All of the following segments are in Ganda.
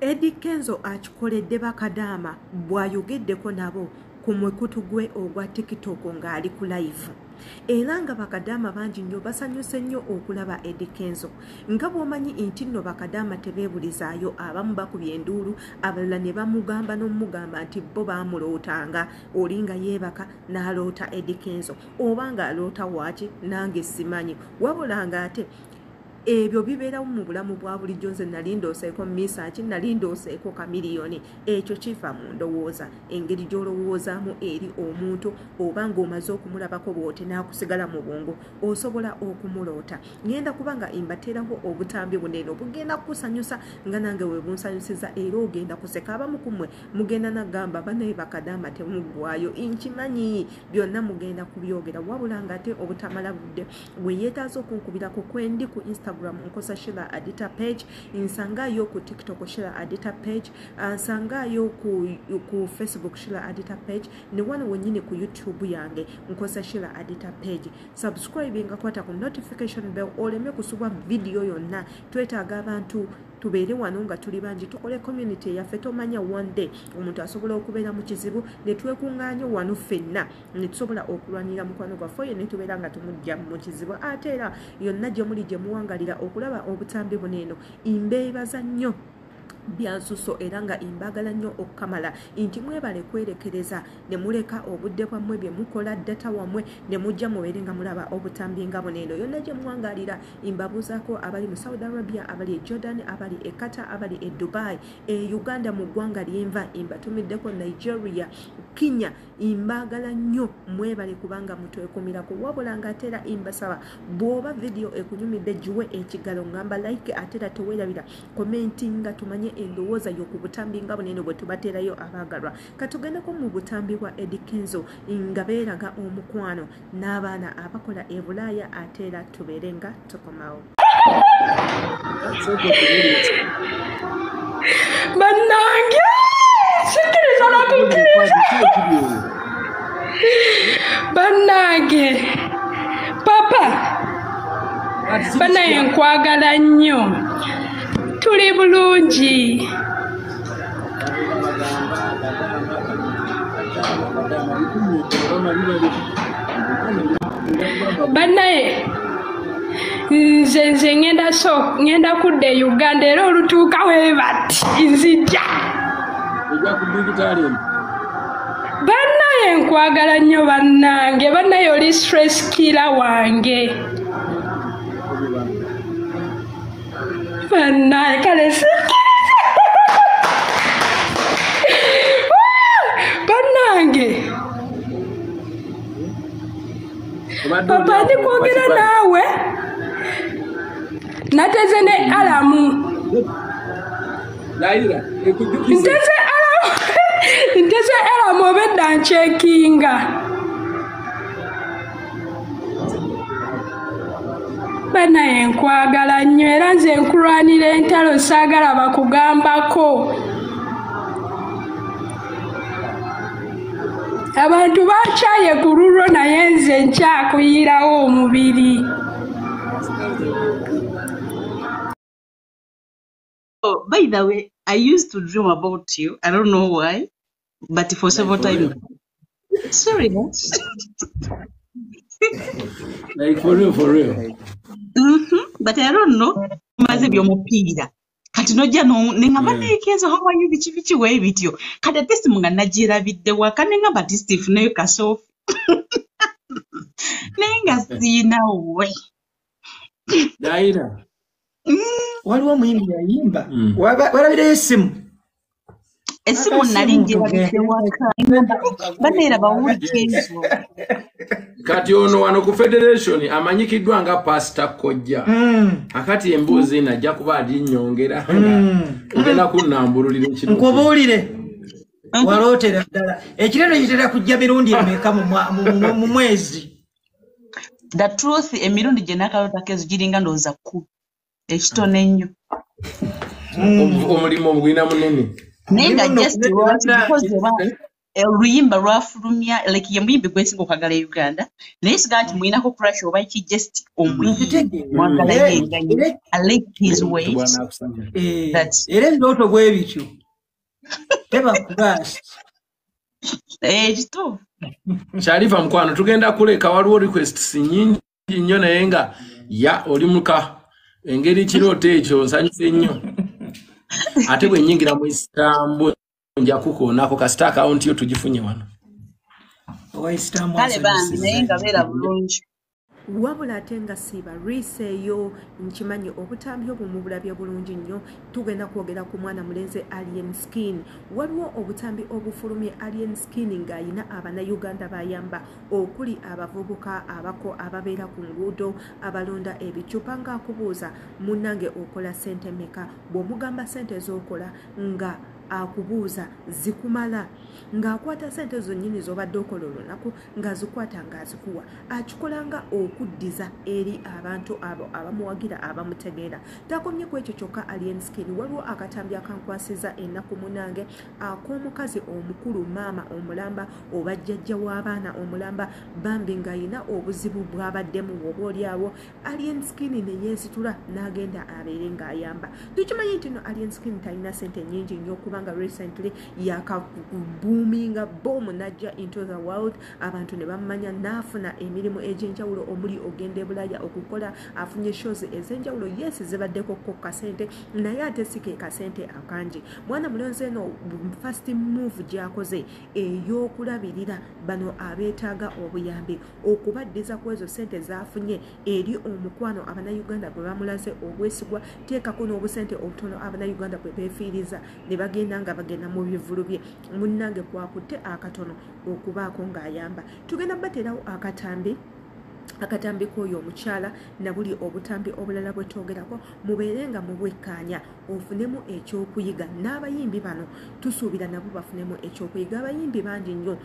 Eddy Kenzo Akikoledde Bakadama bw'ayogeddeko nabo ku mwekutu gwe ogwa TikTok ng'ali ku live. Era nga Bakadama bangi nnyo basanyuse nnyo okulaba Eddy Kenzo. Nga bw'omanyi nti nno Bakadama tebeebulizaayo, abamu bakubye enduulu, abalala ne bamugamba n'omugamba nti bo baamulootanga, oli nga yeebaka n'aloota Eddy Kenzo. Oba ng'aloota waaki nange simanyi. Wabula ng'ate ebyo bibeerawo mu bulamu bwa bulijjo. Nze nali ndooseeko misaaki, nali ndooseeko kamiliyoni. Ekyo kifa mu ndowooza, engeri gy'olowoozaamu eri omuntu, oba ng'omaze okumulabako bw'oti n'akusigala mu bwongo osobola okumuloota. Ngenda kuba nga mbateeraho obutambi bunene obugenda kusanyusa nga nange we bunsanyusiza, era ogenda kuseka. Abamu ku mmwe mugenda nagamba banaye Bakadama temuggwaayo, nkimanyi byonna mugenda kubyogera, wabula ng'ate obutamala budde. We yeetaaza okunkubirako kwendi ku Instagram nkosa Sheila Adita page, nsangayo ku TikTok Sheila Adita page, nsangayo ku Facebook Sheila Adita page, ne wano wenyini ku YouTube yange nkosa Sheila Adita page. Subscribe nga kwata ku notification bell oleme kusubwa video yonna. Twetaaga abantu tubeere wano nga tuli bangi, tukole community yaffe. Tomanya one day omuntu asobola okubeera mu kizibu ne twekuŋŋaanya wano ffenna ne tusobola okulwanira mukwano gwaffe ne tubeera nga tumujja mu kizibu. Ate era yonna gye muli gye muwangalira okulaba obutambi buneeno, mbeebaza nnyo byansuso era nga imbagala nnyo okukamala nti mwebale kwerekereza ne muleka obudde bwammwe bye mukola data wammwe ne mujja mubeere nga mulaba obutambi nga buneeno. Yonna gye muwangalira imbabuzaako abali mu Saudi Arabia, abali e Jordan, abali e Qatar, abali e Dubai, e Uganda mu ggwanga lyenva, imbatumiddeko Nigeria, Kenya. Imbagala nnyo mwebale kubanga mutwekumirako, wabula ng'ate era imbasaba bw'oba video ekunyumidde giwe ekigalo, ngamba like, ate era teweerabira commentinga tumanye endowooza yo ku butambi nga buneeno bwe tubateerayo abaagalwa. Katugendeko mu butambi bwa Eddy Kenzo nga beeraga omukwano n'abaana abakola e Bulaaya, ate era tubeere nga tukomawo. Bannange sikiriza nakukiriza bannange papa banaye nkwagala nnyo, tuli bulungi. Banaye nze ngenda kudda e Uganda era olutuuka weebati nzija. Banaye nkwagala nnyo bannange, banaye oli stress killer wange. Banaye kale sikiriza bannange. Papa ndi kwogera naawe nateze ne alamu, nteze alamu obedda ncekinga. Banaye nkwagala nnyo era nze nkulwanira entalo, saagala bakugambako. Abantu bakyaye ku lulwo naye nze nkyakuyirawo omubiri. Oh, by the way, I used to dream about you. I don't know why, but for several times. Sorry. Like for real. But I don't know. Maze byomupira. Kati nojja nengamba naye Kenzo, how are you? Bichi we bityo. Kati test munga najirabidde waka nengamba ti Steve nayo kasofu. Nenga sina we. Daira. Waliwo muyimbi yayimba walabira esimu nali njirabidde waka baneera bawuli Kenzo. Kati ono wano ku Federation amanyikiddwa nga Pastor Kojja. Akati embuzi najja kuba alinnyongera ogenda kunnambululira ekiro nkubuulire walootera ddala ekirero kitera kujja mirundi emeka mu mwezi. The truth emirundi gye nakalota Kenzo giringa ndowooza ku ekitone nnyo. Omulimu omugwina munene. Nenga just because oluyimba lwafulumya like ye muyimbi gwesinga okwagala Uganda naye siga nti muyinako crush oba ki just omuyimbi mwagala yenga I like his ways era ebirooto bwe bityo teba crush kituufu Sharifa mkwano tugenda kuleka waliwo requests nyingi nnyo naye nga ya oli muka engeri kirooto ekyo nsanyuse nnyo ate bwe nnyingira mu Istanbul nja kukoonako kasita account yo tugifunye wano kale bambi naye nga beera bulungi wabula ate nga siiba riiseeyo nkimanyi obutambi obwo mubulabye bulungi nnyo tugenda kwogera ku mwana mulenzi Alien Skin waliwo obutambi obufulumye Alien Skin ng'ayina abannayuganda bayamba okuli abavubuka abako ababeera ku nguudo abalonda ebicupa ng'akubuuza munnange okola ssente meka bw'omugamba ssente z'okola nga akubuuza zikumala ng'akwata ssente zonnyini z'obadde okola olunaku ng'azikwata ng'azikuwa akikolanga okuddiza eri abantu abo abamuwagira abamutegeera takomye ku ekyo kyokka Alien Skin waliwo akatambi akankwasiza ennaku munange ak'omukazi omukulu maama omulamba oba jjajja w'abaana omulamba bambi ng'ayina obuzibu bw'abaddemu oboolyawo Alien Skin ne yeesitula n'agenda abeere ng'ayamba tukimanyi nti no Alien Skin talina ssente nnyingi nnyo kubanga recently yakaboominga boom najja into the world abantu ne bamanya n'afuna emirimu egy'enjawulo omuli ogenda ebulaya okukola afunye shows ez'enjawulo yes zibaddeko ko kasente naye ate si ke kasente akangi mwana mulonzi eno first move gy'akoze ey'okulabirira bano abeetaaga obuyambi okubaddiza ku ezo ssente z'afunye eri omukwano abannayuganda bwe bamulaze obwesigwa teekako n'obusente obutono abannayuganda bwe beefiiriza ne bagenda nga bagenda mu bivulu bye munnange kwakutte akatono okubaako ng'ayamba tugenda bateerawo akatambi k'oyo omukyala na buli obutambi obulala bwe twogerako mubeere nga mubwekkaanya ofunemu ekyokuyiga n'abayimbi bano tusuubira nabo bafunemu ekyokuyiga abayimbi bangi nnyo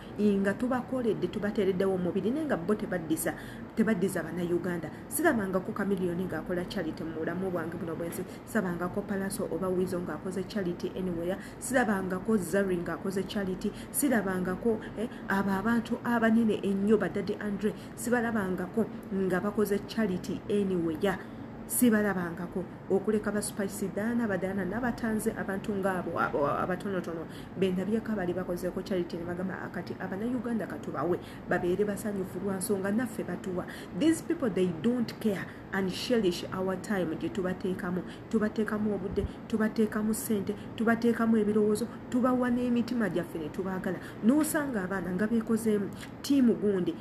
nga tubakoledde tubateereddewo omubiri naye nga bo tebaddiza bannayuganda sirabangako Kamiliyoni ng'akola charity mu bulamu bwange buno bwensi sirabangako Palaso oba Wizo ng'akoze charity anywhere sirabangako Zari ng'akoze charity sirabangako abo abantu abanene ennyo badadde Andre sibalabangako nga bakoze charity anywhere sibalabangako okuleka ba Spice Dana badana n'abatanze abantu ng'abo abatonotono bendabyeko bali bakozeeko charity ne bagamba akati abannayuganda katubawe babeere basanyufu lwa nsonga naffe batuwa these people they don't care and cherish our time gye tubateekamu obudde tubateekamu ssente tubateekamu ebirowoozo tubawa n'emitima gyaffe ne tubaagala n'osanga abaana nga beekozeemu tiimu gundi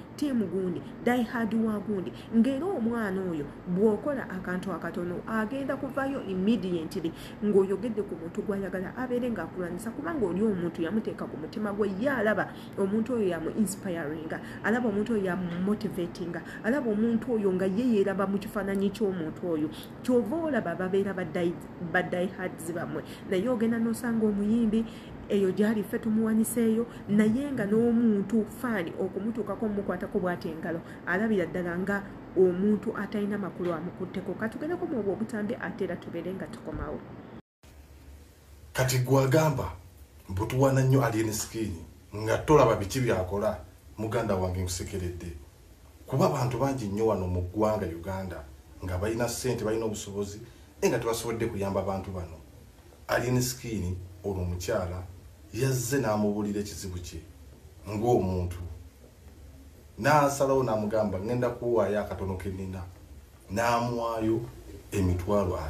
die hard wa gundi ng'era omwana oyo bw'okola akantu akatono agenda kuvaayo immediately ng'oyogedde ku muntu gw'ayagala abeere ng'akulwanyisa kubanga oli omuntu yamuteeka ku mutima gwe ye alaba omuntu oyo yamu inspiringa alaba omuntu oyo yamu motivatinga alaba omuntu oyo nga ye yeeraba mu kifaananyi ky'omuntu oyo kyova olaba babeera baddayi hards bamwe naye ogenda n'osanga omuyimbi eyo gyali ffe tumuwaniseeyo naye nga n'omuntu faani okumutuukako mumukwatako bw'ati engalo alabira ddala nga omuntu atalina makulu amukutteko katugereko mu obwo obutambi ate era tubeere nga tukomawo kati gwagamba mbutuwana nnyo Alien Skin nga tolaba biki byakola muganda wange nkusekeredde kuba abantu bangi nnyo wano mu ggwanga Uganda nga balina ssente balina obusobozi nga tebasobodde kuyamba abantu bano Alien Skin ono omukyala yazze n'amubuulira ekizibu kye ng'omuntu n'asalawo n'amugamba ngenda kuwaayo akatono ke nnina n'amuwaayo emitwalo 5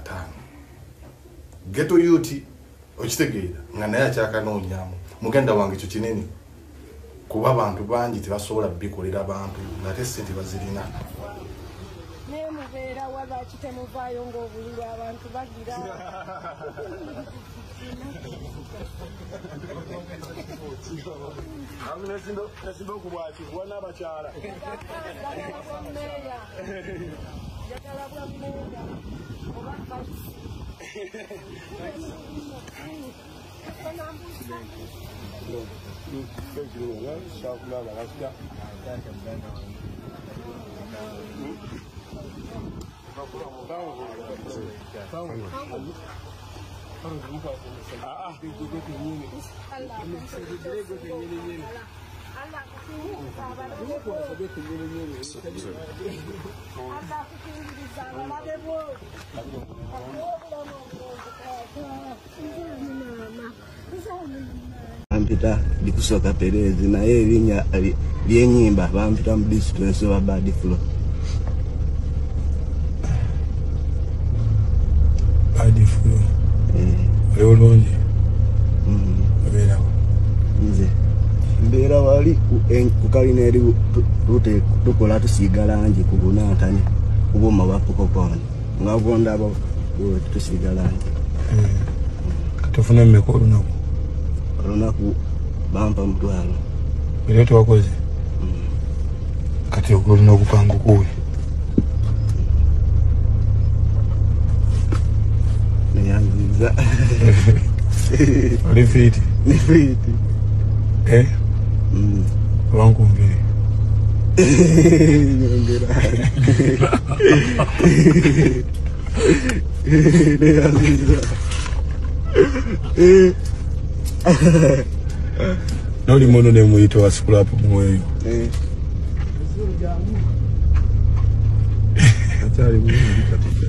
geto yuti okitegeera nga naye akyakanoonyaamu muganda wange ekyo kinene kuba abantu bangi tebasobola bikolera abantu ng'ate ssente bazirina naye mubeera wabaki temuvaayo ng'obulirwa abantu bagira nesimba okubwakibwa n'abakyala njagala bwa mmeeya oba Ampita dikusoka Perezi na yeye linya lyenyimba bampita mu district wa bad flow. Bad flow. Leo lonje. Abera. Nze. Mbera wali ku kalineri rute tukola tusigala anje kubuna kane uboma bapuko kwani. Ngagonda abo tusigala anje. Katufuna mmekolo nako. Ronaku bampa mtwalo. Bileto wakoze. Kati okolo nokupanga kuwe. Niyangiza. Oli fiti. Ni fiti. Wangu mbele. Ngera. Niyangiza. Noli mono ne muito wa scrap moyo. Atari mwini katika.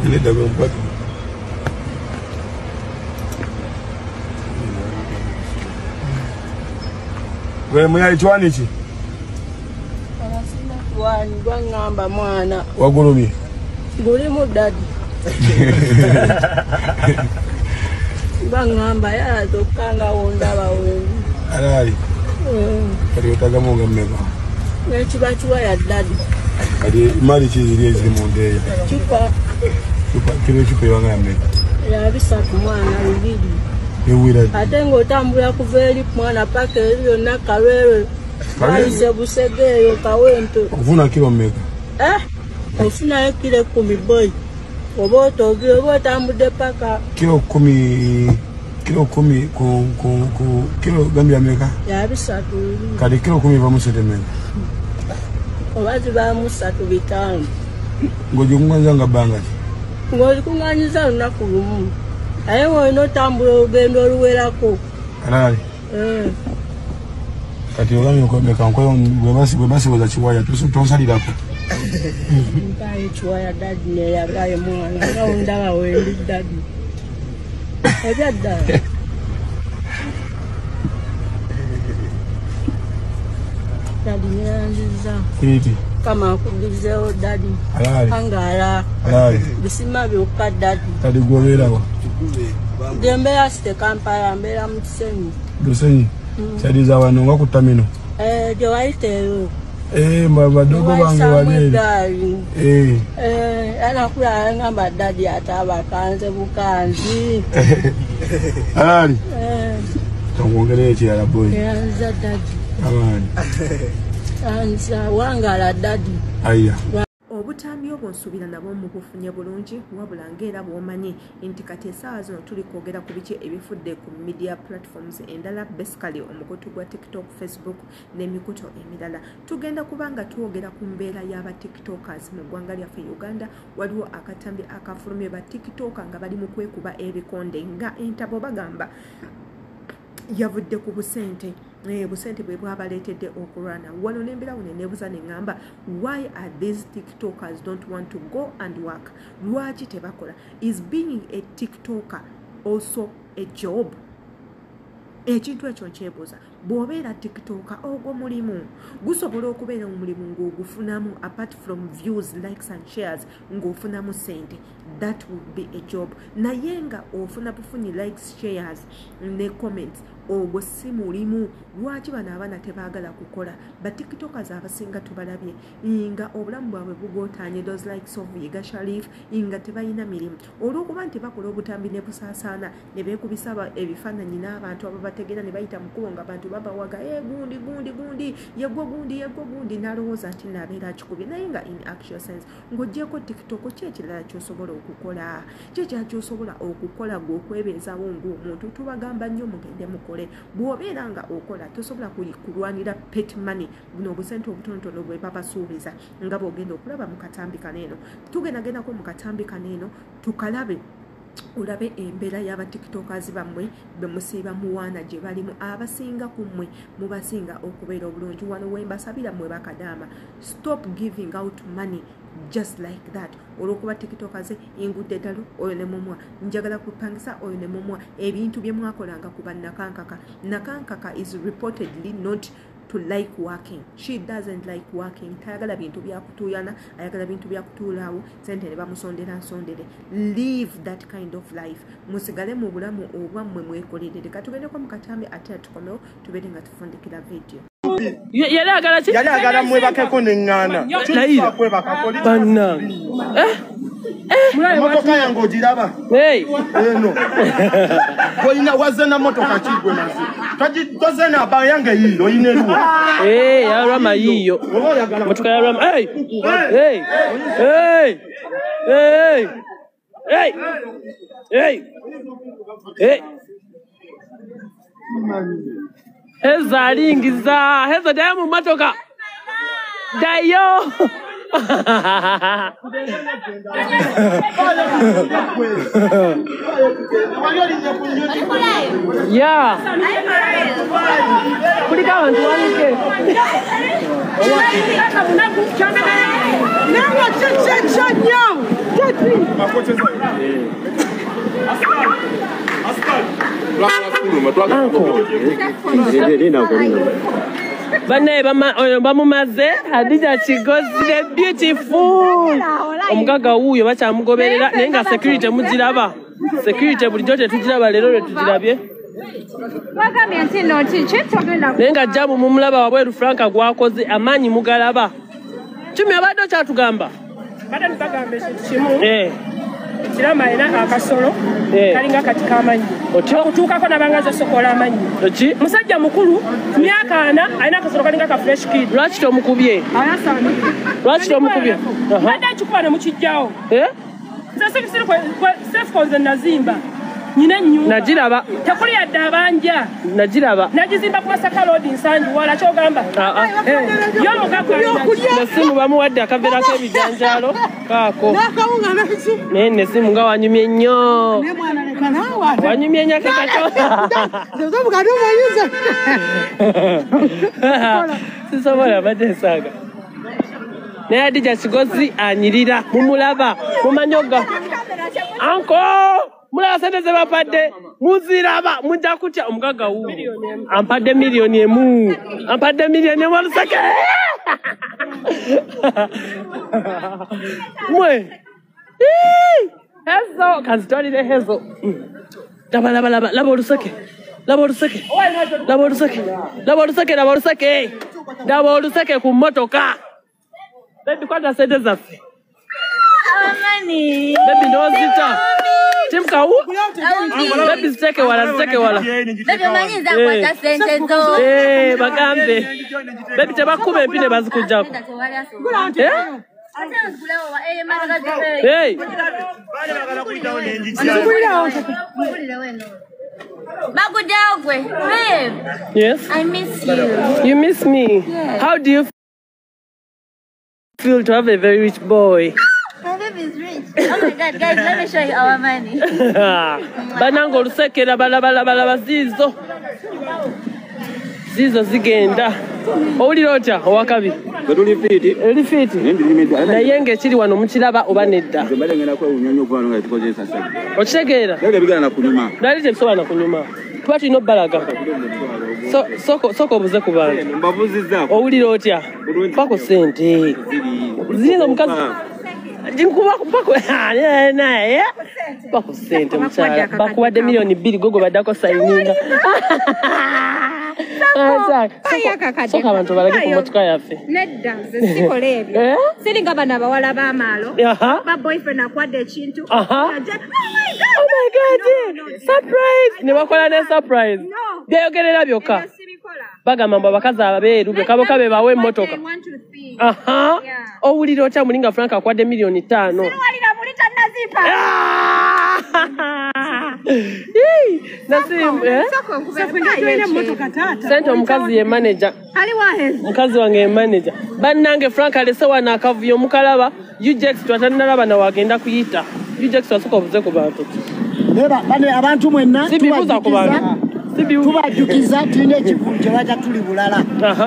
Ile dago mpaka. Wewe mwenye chwani chi? Anasina twani ngamba mwana. Wagurumi. Nguri mu daddy. Bangamba ya dokanga wonda bawe. Alali. Kali utaga munga mmeka. Nechibachiwa ya daddy. Kali imali chizili zili monde. Chupa Kilo chupa yanga mmeka. ya bisatu mwana bibiri. Ewira. Ate ng'otambula kuva eri mwana paka byonna kalwere. Bayise busegeyo kawempe. Kuvuna kilo mmeka. Ofuna kilo 10 boy. Oba otogire oba otambudde paka. Kilo 10 kilo gambia mmeka. Ya bisatu. Kali kilo 10 va musete mmeka. Oba ziba musatu bitano. Ngojunganza nga banga. Ng'olikunganyiza lunaku lumu. Aye ng'olina otambula olugendo oluwerako. Alali. Kati ogamye okwembeka nkoyo bwebasi weza kiwaya tonsalirako. Mpaye kiwaya dadi neyagaye mwana nga ondaba wendi dadi. Ebya ddala. Dadi neyanziza. Iti. Kama akugizeewo dadi. Alali. Angala. Alali. Bisima byokka dadi. Kati gwobeerawo. Dembeera site Kampala mbeera mu Kisenyi. Lusenyi. Kyadiza wano nga kutamino. Gye wayiteeyo. Madogo bange wabiri. Anakula ngamba dadi ataba kanze bukanzi. Alali. Tongongere ekirala boy. Yanza dadi. Alali. Anza wangala dadi. Aya. Obutambi obwo nsuubira nabwo mubufunye bulungi wabula ng'era bw'omanyi nti kati essaawa zino tuli kwogera ku biki ebifudde ku media platforms endala basically omukutu gwa TikTok, Facebook n'emikutu emirala. Tugenda kubanga twogera ku mbeera y'aba tiktokers mu ggwanga lyaffe Uganda. Waliwo akatambi akafulumye ba tiktoka nga bali mu kwekuba ebikonde nga entabo bagamba yavudde ku busente. Busente bwe bwabaleetedde okulwana. Wano n'embeera wano neebuuza ne ngamba, why are these tiktokers don't want to go and work? Lwaki tebakola? Is being a tiktoker also a job? Ekintu ekyo nkyebuuza. Bw'obeera tiktoker ogwo mulimu gusobola okubeera mu mulimu ng'ogufunamu apart from views, likes and shares ng'ofunamu sente. That would be a job. Naye nga ofuna bufunyi likes, shares ne comments ogwo si mulimu. Lwaki bano abaana tebaagala kukola? Ba tiktokers abasinga tubalabye nga obulamu bwabwe bugootanye, those likes of Yiga Sharif nga tebalina mirimu. Olw'okuba nti bakola obutambi ne busaasaana ne beekubisa ebifaananyi n'abantu ababategeera ne bayita mukubo nga abantu babawaga gundi yegwo gundi n'alowooza nti naabeera akikubye. Naye nga in actual sense ng'oggyeko tiktok ki ekirala ky'osobola okukola? Kyekira ky'osobola okukola gw'okwebeezaawo ng'omuntu. Tubagamba nnyo mugende mukole. Bw'obeera nga okola tosobola kulwanira pet money buno obusente obutonotono bwe babasuubiza nga bw'ogenda okulaba mu katambi kaneeno. Tugendako mu katambi kaneeno tukalabe olabe embeera y'abatiktokers bammwe bemusiiba muwaana gye balimu abasinga ku mmwe mubasinga okubeera obulungi wano wembasabira mmwe Bakadama stop giving out money just like that olwokuba tiktokers ingudde ddalo oyo ne mumwa njagala kupangisa oyo ne mumwa ebintu bye mwakolanga ku Nakankaka is reportedly not to like working. She doesn't like working. Tayagala bintu bya kutuyana, ayagala bintu bya kutulawo, sente ne bamusondera nsondere. Live that kind of life. Musigale mu bulamu obwa mmwe mwekolerere. Katugende ko mukatambe ate atukomewo tubere nga tufundikira video. Yali agala mwebakeko n'engana. Laira. Bonna. Motoka yangu ogiraba. Hey. Eno. Boyina wazena motoka kigwe nazi. Tozena aba yange yiyo oyine luwa. Yarama yiyo. Motoka yarama. Hey. Hey. Hey. Hey. Hey. Hey. Hey. Heza lingiza. Heza damu motoka. Dayo. Yeah. Kulika abantu wanike. Bane bamumaze Hadija Kigozire beautiful omugaga wuyo bachamugoberera nenga security mugiraba security bulijjo tetugiraba lero letugirabye nenga jamu mumulaba wabweru Franka gwakoze amanyi mugalaba kimi abadde kyatugamba bada nbagambe kimu kirama ina akasolo kalinga katika amanyi okutuukako nabangaza sokola amanyi musajja mukulu myaka ana alina akasolo kalinga ka fresh kid lwaki tomukubye lwaki tomukubye badde akikuba ne mukijjawo safe konze nazimba nyina ennyumba nagiraba tekuli yadde abanja nagiraba nagizimba ku Masaka Road Nsanju wala kyogamba yo mugaga nesimu bamuwadde akaveera k'ebijanjaalo kaako nesimu nga wanyumye nnyo wanyumye nnyo akakato sisobola badde nsaaga naye Hadija Kigozi anyirira mumulaba mumanyoga anko mulaba sente ze bapadde muziraba mujja kutya omugaga wu ampadde miliyoni emu oluseke mwe hezo kazitwalire hezo laba oluseke laba oluseke ku mmotoka bebi kwata sente zaffe bebi ndozita Timka hu? Baby ziteke wala. Baby manyiza kwata sente zo. Bagambe. Baby tebakube empine bazikujjako. Hey. Yes. I miss you. You miss me? Yes. How do you feel to have a very rich boy? My baby is rich. Oh my God, guys, let me show you our money. Banango lusekera balaba zizo zigenda. Owulira otya owakabi? Tuli fiti. Eri fiti. Naye ng'ekiri wano mukiraba oba nedda. Mbale ngenda kwa unyonyo gwano nga tukozesa sasa. Okitegeera? Lege bigana na kunyuma. Dali tebisobola na kunyuma. Kuba tulina obbalaga. Soko obuze ku bantu. Mbabuzizzaako. Owulira otya? Pako sente. Ziri omukazi. Pako sente mukyala. Bakuwadde miliyoni 2 gogo baddako sayininga. Soka abantu balage ku motoka yaffe. Nedda nze sikola ebyo. Siringa bano abawala b'amaalo. Ba boyfriend akwadde ekintu. Oh my God! Surprise! Ne bakola ne surprise. Byeyogerera byokka. Bagamba mbu abakazi abeeru bekaboka be bawe emmotoka. Owulira otya mulinga Frank akwadde miliyoni 5. Siwalira muli tannazipa. Sente omukazi ye manager. Mukazi wange ye manager. Bannange Frank alese wana akavuyo mukalaba. Ujex twatannalaba na wagenda kuyita. Ujex wasoka obuze ku bantu. leba bane abantu mwenna tubajjukiza tulina ekivulu kye baja tuli bulala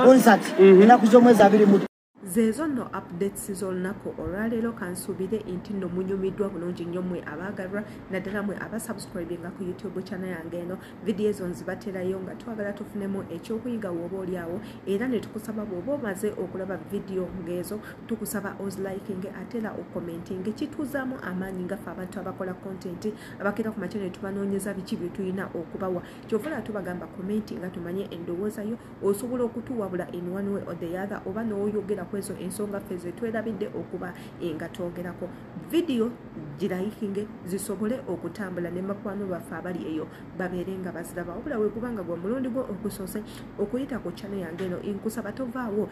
concert enaku z'omwezi 2 zezo nno updates z'olunaku olwaleero kansuubire nti nno munyumiddwa bulungi nnyo mmwe abaagalwa naddala mmwe abasubscribinga ku youtube channel yange eno vidiyo ezo nzibaterayo nga twagala tufunemu ekyokuyiga wooba oliawo era ne tukusaba bw'oba omaze okulaba vidiyo ng'ezo tukusaba ozilikinge ate era okomentinge kituuzaamu amaanyi ngaffe abantu abakola content abakera ku makya ne tubanoonyeza biki bye tulina okubawa kyovula tubagamba komenti nga tumanye endowooza yo osobola okutuwabula in one way or the other oba n'oyogera kwezo ensonga ffe ze twerabidde okuba nga twogerako vidiyo girayikinge zisobole okutambula ne makwano baffe abali eyo babeere nga baziraba obula we kubanga gwa mulundi gwo okusoose okuyita ku channel yange eno nkusaba tovaawo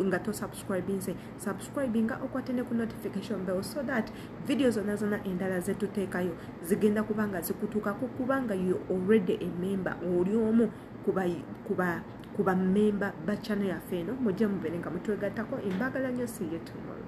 nga tosubscribinga okwate ne ku notification bell so that video zonna zonna endala zetuteekayo zigenda kubanga zikutuukako kubanga you already a member oli omu kuba member ba channel yaffe eno mujje mubeere nga mutwegattako embagala nnyo see you tomorrow.